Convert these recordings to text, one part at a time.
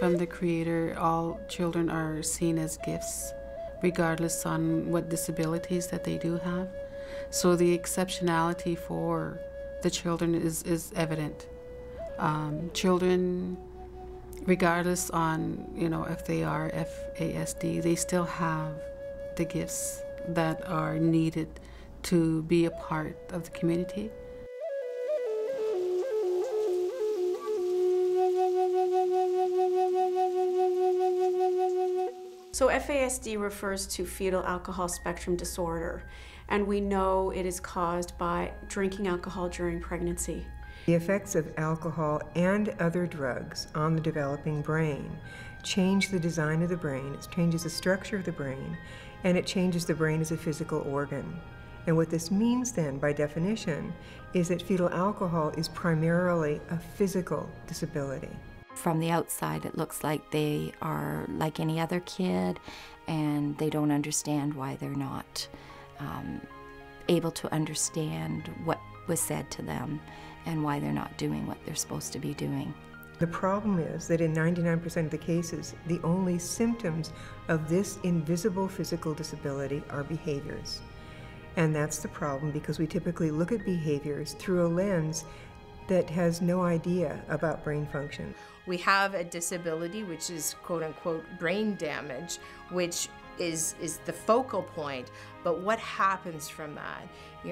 from the Creator, all children are seen as gifts, regardless on what disabilities that they do have. So the exceptionality for the children is evident. Children, regardless on, if they are FASD, they still have the gifts that are needed to be a part of the community. So FASD refers to Fetal Alcohol Spectrum Disorder, and we know it is caused by drinking alcohol during pregnancy. The effects of alcohol and other drugs on the developing brain change the design of the brain, it changes the structure of the brain, and it changes the brain as a physical organ. And what this means then, by definition, is that fetal alcohol is primarily a physical disability. From the outside, it looks like they are like any other kid, and they don't understand why they're not able to understand what was said to them and why they're not doing what they're supposed to be doing. The problem is that in 99% of the cases, the only symptoms of this invisible physical disability are behaviors. And that's the problem, because we typically look at behaviors through a lens that has no idea about brain function. We have a disability, which is quote-unquote brain damage, which is the focal point, but what happens from that?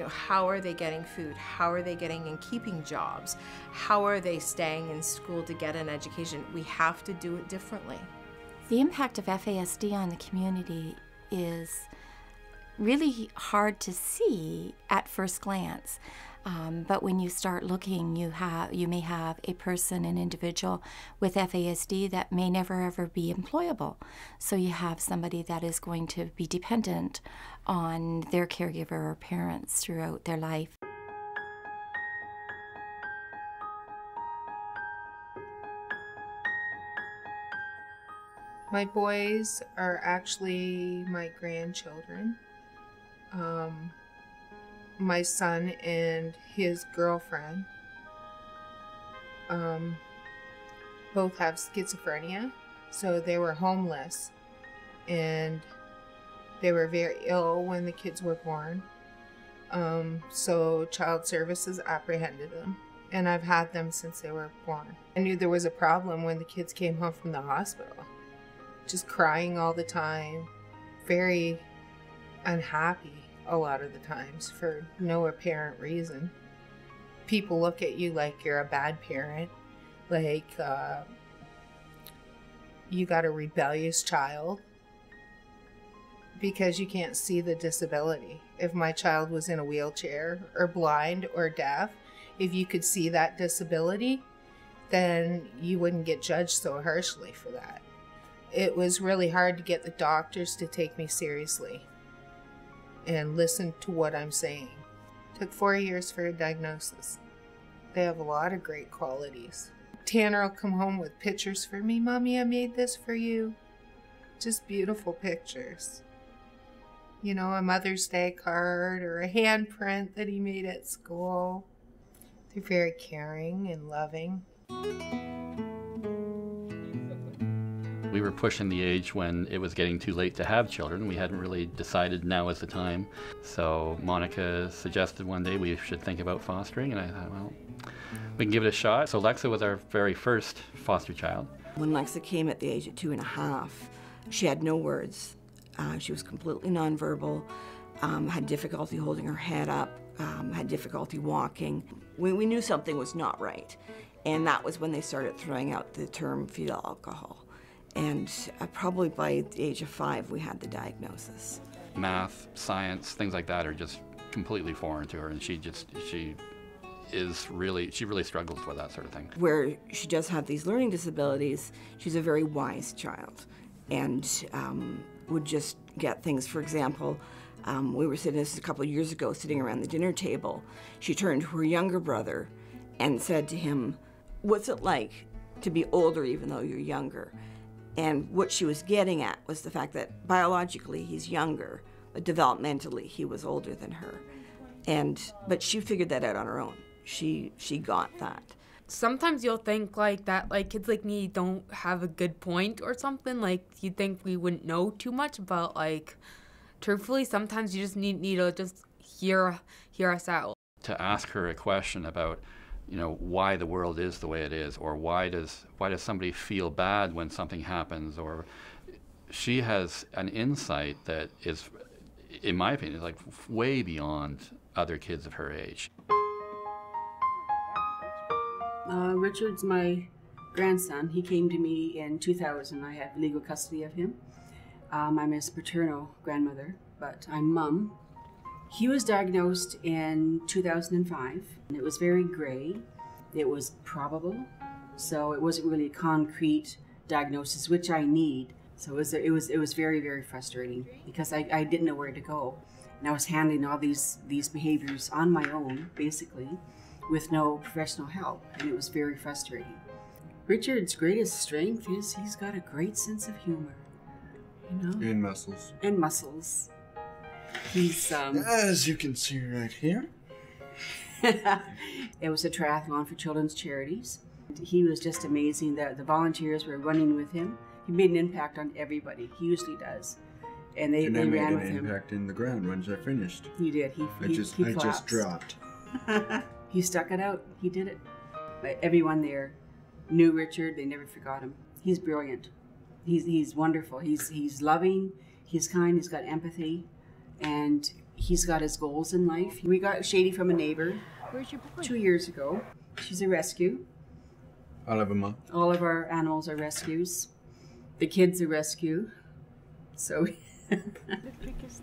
How are they getting food? How are they getting and keeping jobs? How are they staying in school to get an education? We have to do it differently. The impact of FASD on the community is really hard to see at first glance. But when you start looking, you may have a person, an individual with FASD that may never ever be employable. So you have somebody that is going to be dependent on their caregiver or parents throughout their life. My boys are actually my grandchildren. My son and his girlfriend both have schizophrenia, so they were homeless, and they were very ill when the kids were born. So Child Services apprehended them, and I've had them since they were born. I knew there was a problem when the kids came home from the hospital, just crying all the time, very unhappy a lot of the times for no apparent reason. People look at you like you're a bad parent, like you got a rebellious child because you can't see the disability. If my child was in a wheelchair or blind or deaf, if you could see that disability, then you wouldn't get judged so harshly for that. It was really hard to get the doctors to take me seriously and listen to what I'm saying. It took 4 years for a diagnosis. They have a lot of great qualities. Tanner will come home with pictures for me. Mommy, I made this for you. Just beautiful pictures. A Mother's Day card or a handprint that he made at school. They're very caring and loving. We were pushing the age when it was getting too late to have children. We hadn't really decided now was the time. So Monica suggested one day we should think about fostering, and I thought, well, we can give it a shot. So Lexa was our very first foster child. When Lexa came at the age of 2.5, she had no words. She was completely nonverbal, had difficulty holding her head up, had difficulty walking. We knew something was not right, and that was when they started throwing out the term fetal alcohol. And probably by the age of 5, we had the diagnosis. Math, science, things like that are just completely foreign to her, and she really struggles with that sort of thing. Where she does have these learning disabilities, she's a very wise child, and would just get things. For example, we were sitting, this is a couple of years ago, sitting around the dinner table. She turned to her younger brother and said to him, "What's it like to be older even though you're younger?" And what she was getting at was the fact that biologically he's younger, but developmentally he was older than her. But she figured that out on her own. She got that. sometimes you'll think like that, like kids like me don't have a good point or something. Like you think we wouldn't know too much, but like truthfully, sometimes you just need to just hear us out. To ask her a question about, you know, why the world is the way it is, or why does somebody feel bad when something happens, or she has an insight that is, in my opinion, like way beyond other kids of her age. Richard's my grandson. He came to me in 2000. I had legal custody of him. I'm his paternal grandmother, but I'm mom. He was diagnosed in 2005, and it was very gray. It was probable, so it wasn't really a concrete diagnosis, which I need. So it was very, very frustrating because I didn't know where to go, and I was handling all these behaviors on my own, basically, with no professional help, and it was very frustrating. Richard's greatest strength is he's got a great sense of humor, you know. And muscles. And muscles. He's as you can see right here. It was a triathlon for children's charities. He was just amazing. The volunteers were running with him. He made an impact on everybody. He usually does. And they ran with him. I made an impact in the ground once I finished. He did. I just dropped. He stuck it out. He did it. But everyone there knew Richard. They never forgot him. He's brilliant. He's wonderful. He's loving. He's kind. He's got empathy. And he's got his goals in life. We got Shady from a neighbor. Where's your boy? 2 years ago. She's a rescue. I'll have a month. All of our animals are rescues. The kid's a rescue. So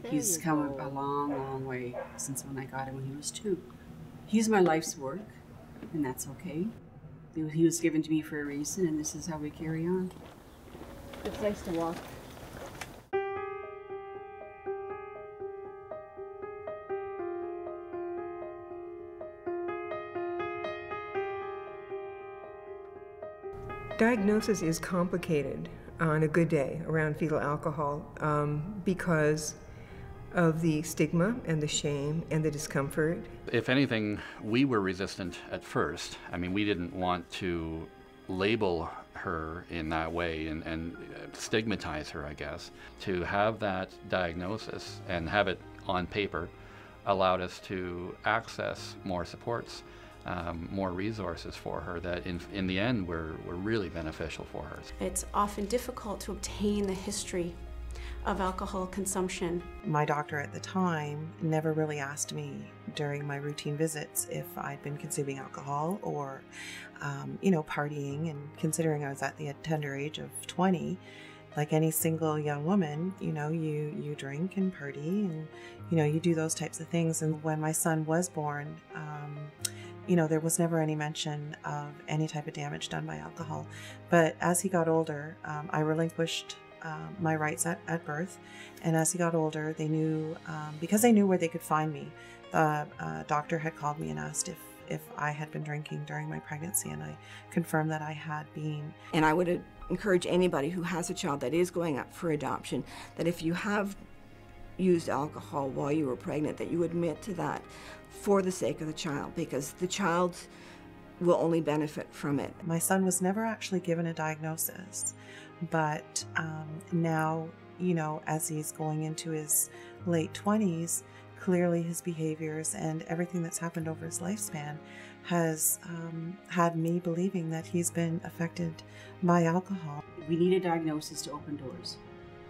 he's come a long, long way since when I got him when he was 2. He's my life's work, and that's okay. He was given to me for a reason, and this is how we carry on. It's nice to walk. Diagnosis is complicated on a good day around fetal alcohol because of the stigma and the shame and the discomfort. If anything, we were resistant at first. I mean, we didn't want to label her in that way and stigmatize her, I guess. To have that diagnosis and have it on paper allowed us to access more supports, more resources for her that in the end were really beneficial for her. It's often difficult to obtain the history of alcohol consumption. My doctor at the time never really asked me during my routine visits if I'd been consuming alcohol or, partying, and considering I was at the tender age of 20, like any single young woman, you drink and party and, you do those types of things. And when my son was born, there was never any mention of any type of damage done by alcohol. But as he got older, I relinquished my rights at birth. And as he got older, they knew, because they knew where they could find me, the doctor had called me and asked if I had been drinking during my pregnancy, and I confirmed that I had been. And I would encourage anybody who has a child that is going up for adoption that if you have used alcohol while you were pregnant, that you admit to that for the sake of the child, because the child will only benefit from it. My son was never actually given a diagnosis, but now, as he's going into his late 20s, clearly his behaviors and everything that's happened over his lifespan has had me believing that he's been affected by alcohol. We need a diagnosis to open doors,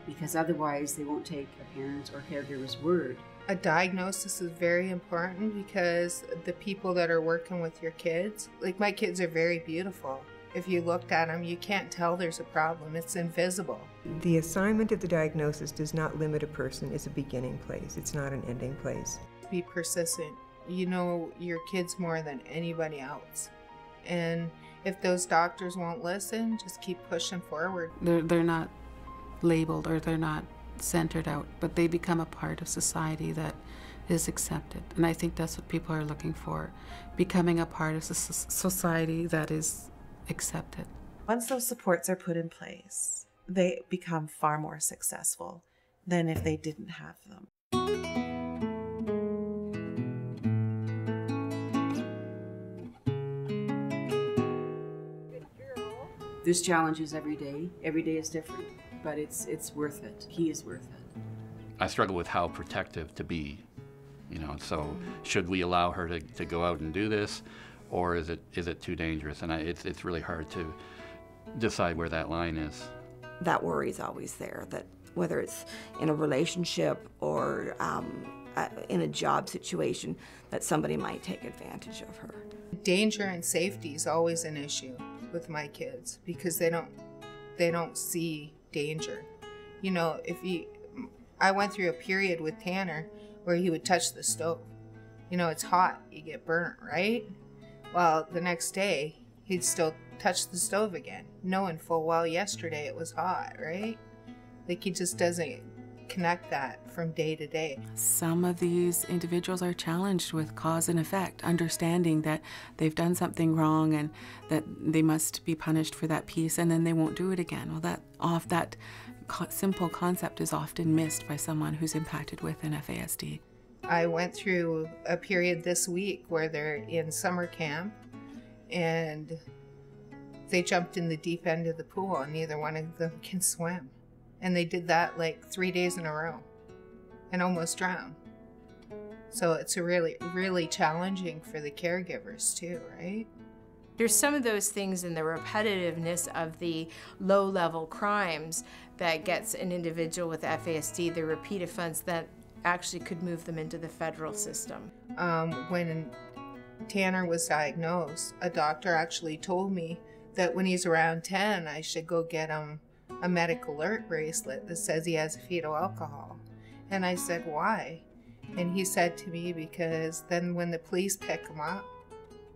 because otherwise they won't take a parent's or caregiver's word. A diagnosis is very important because the people that are working with your kids, like my kids are very beautiful. If you looked at them, you can't tell there's a problem. It's invisible. The assignment of the diagnosis does not limit a person. It's a beginning place. It's not an ending place. Be persistent. You know your kids more than anybody else. And if those doctors won't listen, just keep pushing forward. They're not labeled or they're not centered out, but they become a part of society that is accepted. And I think that's what people are looking for, becoming a part of society that is accepted. Once those supports are put in place, they become far more successful than if they didn't have them. There's challenges every day. Every day is different, but it's worth it. He is worth it. I struggle with how protective to be, you know, so should we allow her to go out and do this, or is it too dangerous? And it's really hard to decide where that line is. That worry is always there, that whether it's in a relationship or in a job situation, that somebody might take advantage of her. Danger and safety is always an issue with my kids because they don't see danger. You know, I went through a period with Tanner where he would touch the stove. You know, it's hot, you get burnt, right? Well, the next day, he'd still touch the stove again, knowing full well yesterday it was hot, right? Like, he just doesn't connect that from day to day. Some of these individuals are challenged with cause and effect, understanding that they've done something wrong and that they must be punished for that piece, and then they won't do it again. Well, that simple concept is often missed by someone who's impacted with an FASD. I went through a period this week where they're in summer camp and they jumped in the deep end of the pool and neither one of them can swim. And they did that like 3 days in a row and almost drowned. So it's really, really challenging for the caregivers too, right? There's some of those things in the repetitiveness of the low-level crimes that gets an individual with FASD, the repeat offense, that actually could move them into the federal system. When Tanner was diagnosed, a doctor actually told me that when he's around 10, I should go get him a medic alert bracelet that says he has fetal alcohol. And I said, why? And he said to me, because then when the police pick him up,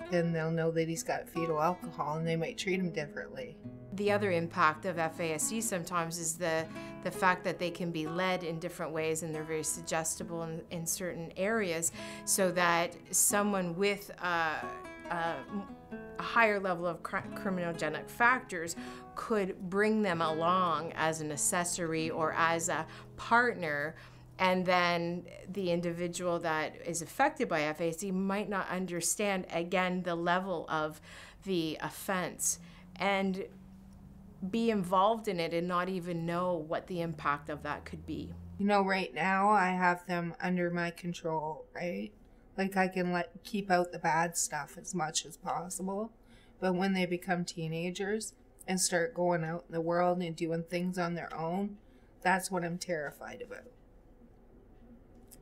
then they'll know that he's got fetal alcohol and they might treat him differently. The other impact of FASD sometimes is the fact that they can be led in different ways and they're very suggestible in certain areas, so that someone with a higher level of criminogenic factors could bring them along as an accessory or as a partner, and then the individual that is affected by FASD might not understand, again, the level of the offense and be involved in it and not even know what the impact of that could be. You know, right now I have them under my control, right? Like, I can keep out the bad stuff as much as possible. But when they become teenagers and start going out in the world and doing things on their own, that's what I'm terrified about.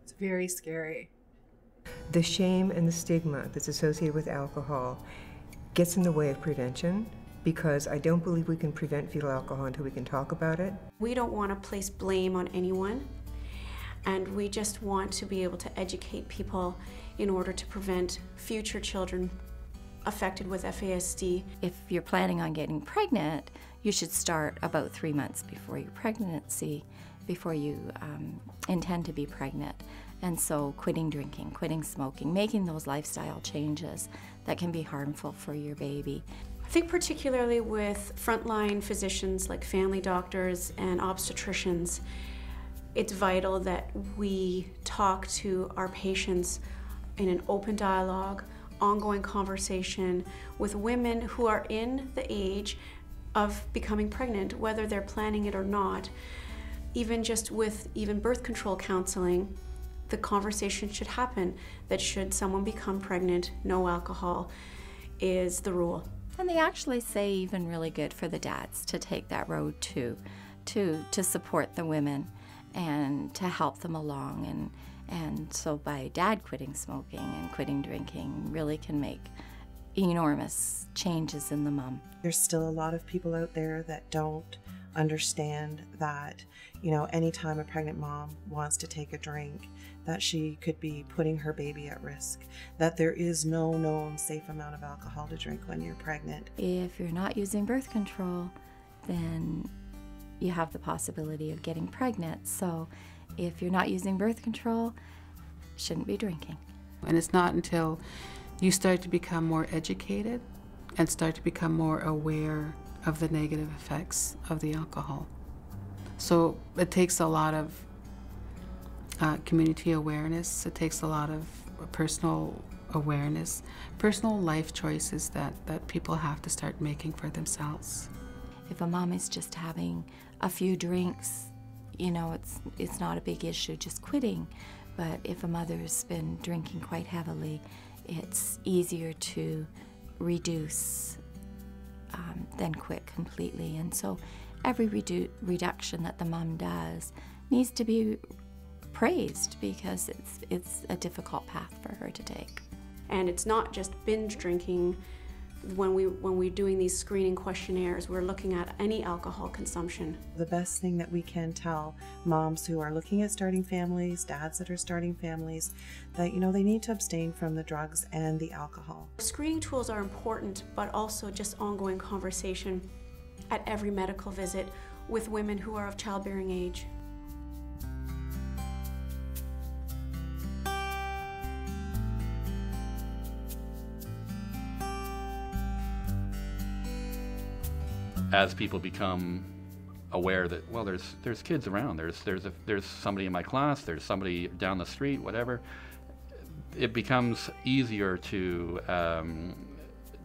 It's very scary. The shame and the stigma that's associated with alcohol gets in the way of prevention, because I don't believe we can prevent fetal alcohol until we can talk about it. We don't want to place blame on anyone, and we just want to be able to educate people in order to prevent future children affected with FASD. If you're planning on getting pregnant, you should start about 3 months before your pregnancy, before you intend to be pregnant. And so quitting drinking, quitting smoking, making those lifestyle changes that can be harmful for your baby. I think particularly with frontline physicians like family doctors and obstetricians, it's vital that we talk to our patients in an open dialogue, ongoing conversation with women who are in the age of becoming pregnant, whether they're planning it or not. Even just with birth control counseling, the conversation should happen that should someone become pregnant, no alcohol is the rule. And they actually say even really good for the dads to take that road too, to support the women and to help them along. And so by dad quitting smoking and quitting drinking really can make enormous changes in the mom. There's still a lot of people out there that don't understand that, you know, anytime a pregnant mom wants to take a drink, that she could be putting her baby at risk, that there is no known safe amount of alcohol to drink when you're pregnant. If you're not using birth control, then you have the possibility of getting pregnant. So if you're not using birth control, shouldn't be drinking. And it's not until you start to become more educated and start to become more aware of the negative effects of the alcohol. So it takes a lot of community awareness, it takes a lot of personal awareness, personal life choices that people have to start making for themselves. If a mom is just having a few drinks, you know, it's not a big issue just quitting. But if a mother's been drinking quite heavily, it's easier to reduce than quit completely. And so every reduction that the mom does needs to be praised, because it's a difficult path for her to take. And it's not just binge drinking. When we're doing these screening questionnaires, we're looking at any alcohol consumption. The best thing that we can tell moms who are looking at starting families, dads that are starting families, that, you know, they need to abstain from the drugs and the alcohol. Screening tools are important, but also just ongoing conversation at every medical visit with women who are of childbearing age. As people become aware that, well, there's kids around, there's somebody in my class, there's somebody down the street, whatever, it becomes easier to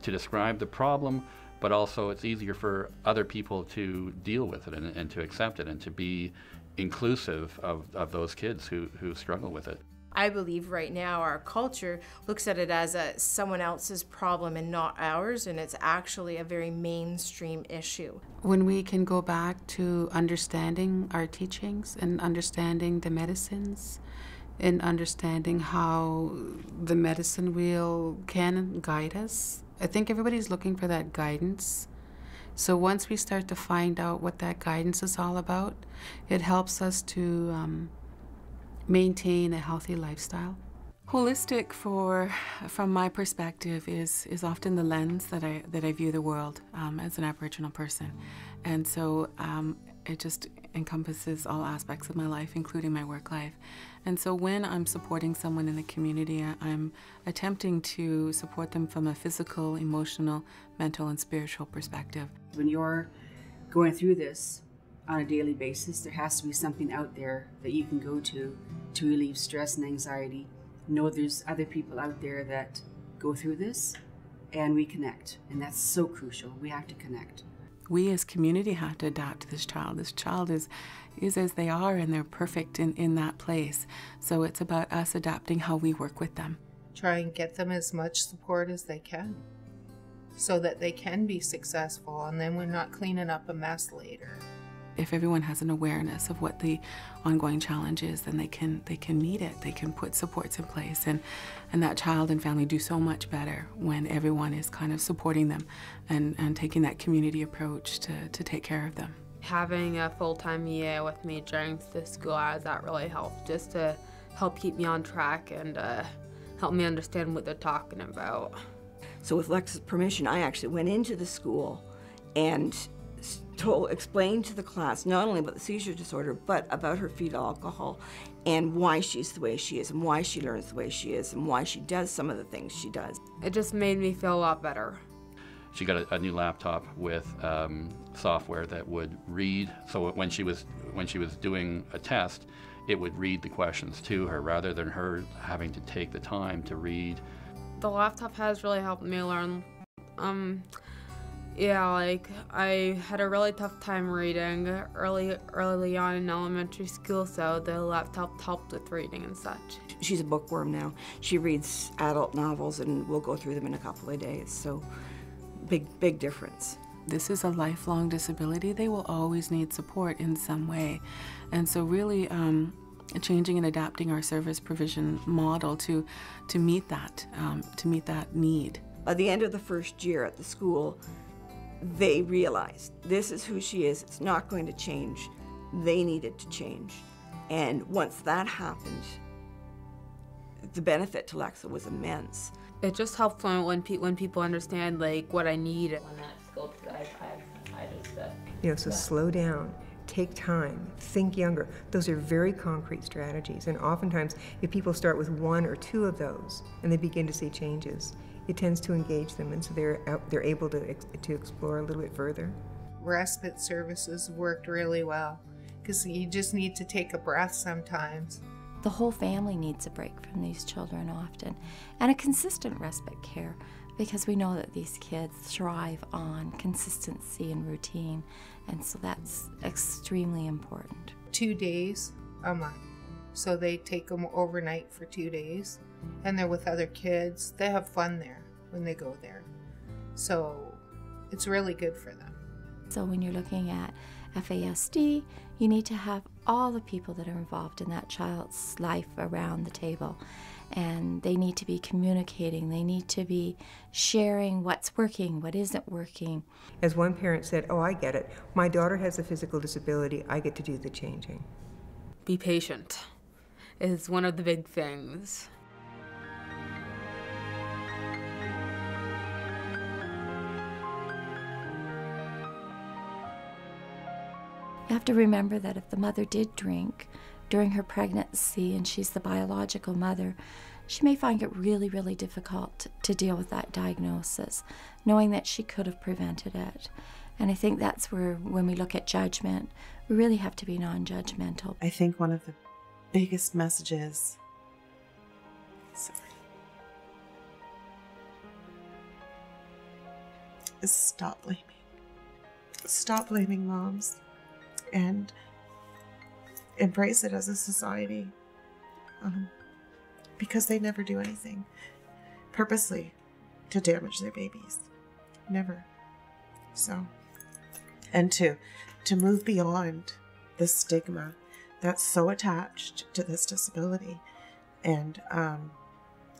describe the problem, but also it's easier for other people to deal with it and to accept it and to be inclusive of those kids who struggle with it. I believe right now our culture looks at it as someone else's problem and not ours, and it's actually a very mainstream issue. When we can go back to understanding our teachings and understanding the medicines and understanding how the medicine wheel can guide us, I think everybody's looking for that guidance. So once we start to find out what that guidance is all about, it helps us to maintain a healthy lifestyle. Holistic, from my perspective, is often the lens that I view the world as an Aboriginal person, and so it just encompasses all aspects of my life, including my work life. And so when I'm supporting someone in the community, I'm attempting to support them from a physical, emotional, mental, and spiritual perspective. When you're going through this on a daily basis, there has to be something out there that you can go to relieve stress and anxiety. Know there's other people out there that go through this, and we connect, and that's so crucial. We have to connect. We as community have to adapt to this child. This child is as they are, and they're perfect in that place. So it's about us adapting how we work with them. Try and get them as much support as they can so that they can be successful, and then we're not cleaning up a mess later. If everyone has an awareness of what the ongoing challenge is, then they can meet it. They can put supports in place, and that child and family do so much better when everyone is kind of supporting them and taking that community approach to take care of them. Having a full-time EA with me during the school hours, that really helped, just to help keep me on track and help me understand what they're talking about. So with Lex's permission, I actually went into the school and explained to the class not only about the seizure disorder, but about her fetal alcohol and why she's the way she is and why she learns the way she is and why she does some of the things she does. It just made me feel a lot better. She got a new laptop with software that would read, so when she was doing a test, it would read the questions to her rather than her having to take the time to read. The laptop has really helped me learn. Yeah, like I had a really tough time reading early on in elementary school, so the laptop helped with reading and such. She's a bookworm now. She reads adult novels and we'll go through them in a couple of days, so big difference. This is a lifelong disability. They will always need support in some way. And so really changing and adapting our service provision model to meet that need. By the end of the first year at the school, they realized this is who she is. It's not going to change. They needed to change. And once that happened, the benefit to Lexa was immense. It just helps when people understand like what I need. When that sculpture, I just so slow down, take time, think younger. Those are very concrete strategies, and oftentimes if people start with one or two of those and they begin to see changes, it tends to engage them, and so they're able to explore a little bit further. Respite services worked really well because you just need to take a breath sometimes. The whole family needs a break from these children often, and a consistent respite care. because we know that these kids thrive on consistency and routine, and so that's extremely important. 2 days a month. So they take them overnight for 2 days, and they're with other kids. They have fun there when they go there. So it's really good for them. So when you're looking at FASD, you need to have all the people that are involved in that child's life around the table. And they need to be communicating, they need to be sharing what's working, what isn't working. As one parent said, "Oh, I get it. My daughter has a physical disability. I get to do the changing." Be patient is one of the big things. You have to remember that if the mother did drink during her pregnancy and she's the biological mother, she may find it really, really difficult to deal with that diagnosis, knowing that she could have prevented it. And I think that's where, when we look at judgment, we really have to be non-judgmental. I think one of the biggest messages is stop blaming. Stop blaming moms and embrace it as a society, because they never do anything purposely to damage their babies. Never. So, and to move beyond the stigma that's so attached to this disability, and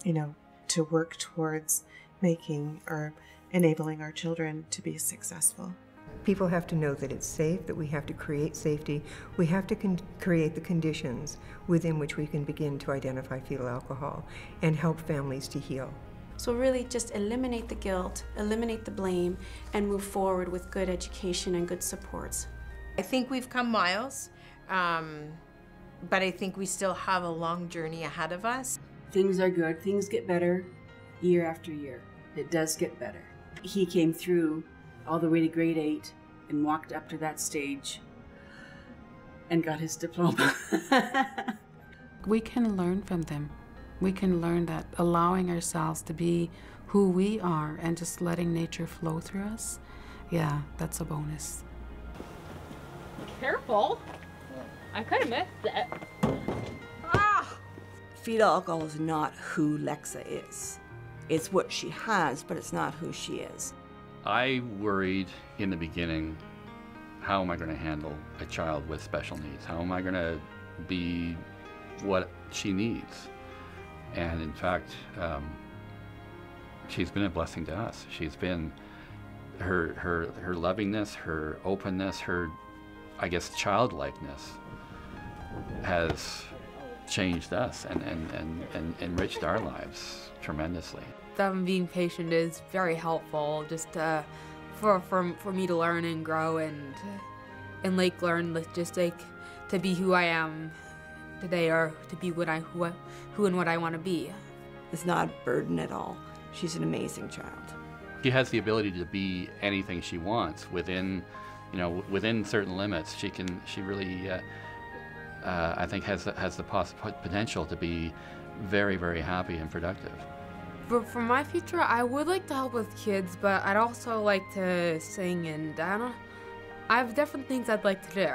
you know, to work towards making or enabling our children to be successful. People have to know that it's safe, that we have to create safety. We have to create the conditions within which we can begin to identify fetal alcohol and help families to heal. So really just eliminate the guilt, eliminate the blame, and move forward with good education and good supports. I think we've come miles, but I think we still have a long journey ahead of us. Things are good. Things get better year after year. It does get better. He came through all the way to grade 8 and walked up to that stage and got his diploma. We can learn from them. We can learn that allowing ourselves to be who we are and just letting nature flow through us, yeah, that's a bonus. Careful. I could have missed it. Ah! Fetal alcohol is not who Lexa is. It's what she has, but it's not who she is. I worried in the beginning, how am I going to handle a child with special needs? How am I going to be what she needs? And in fact, she's been a blessing to us. She's been, her lovingness, her openness, her, I guess, childlikeness has changed us and enriched our lives tremendously. Them being patient is very helpful, just for me to learn and grow and like learn just like to be who I am today, or to be what who and what I want to be. It's not a burden at all. She's an amazing child. She has the ability to be anything she wants within, you know, within certain limits. She really, I think, has the potential to be very, very happy and productive. For my future, I would like to help with kids, but I'd also like to sing, and I have different things I'd like to do.